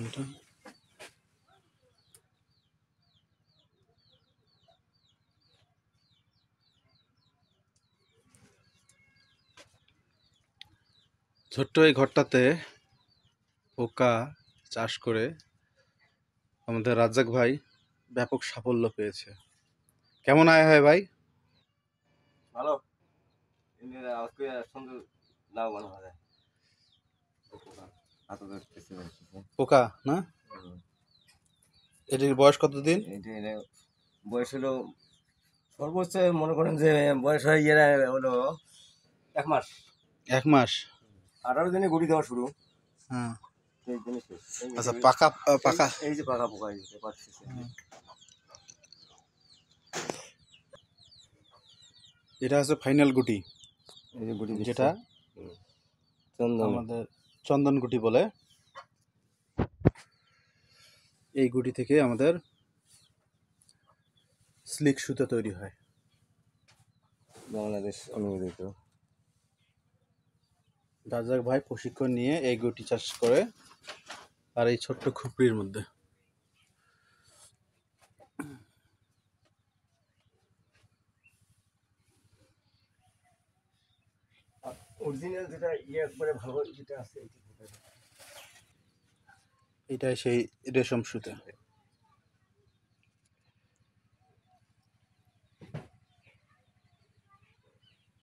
এটা ছোট্ট এই ঘরটাতে পোকা চাষ করে আমাদের রাজ্জাক ভাই ব্যাপক সাফল্য পেয়েছে। কেমন আয় হয় ভাই? ভালো। আজকে সুন্দর লাভবান হওয়া যায়। পোকা না, এটির বয়স কতদিন? বয়স হলো সর্বোচ্চ মনে করেন যে বয়স হয় হলো 1 মাস। 1 মাস? 18 দিনে গুটি দেওয়া শুরু। হ্যাঁ। এই জিনিস আচ্ছা, পাকা পাকা এই যে পাকা পোকা এই যে পাচ্ছি। এটা হচ্ছে ফাইনাল গুটি, এই যে গুটি যেটা আমাদের চন্দন গুটি বলে। এই গুটি থেকে আমাদের স্লিক সুতো তৈরি হয়। বাংলাদেশ অনুমোদিত। রাজ্জাক ভাই প্রশিক্ষণ নিয়ে এই গুটি চাষ করে, আর এই ছোট্ট খুপড়ির মধ্যে। অরিজিনাল যেটা একবারে ভালো যেটা আছে এটাই সেই রেশম সুতো।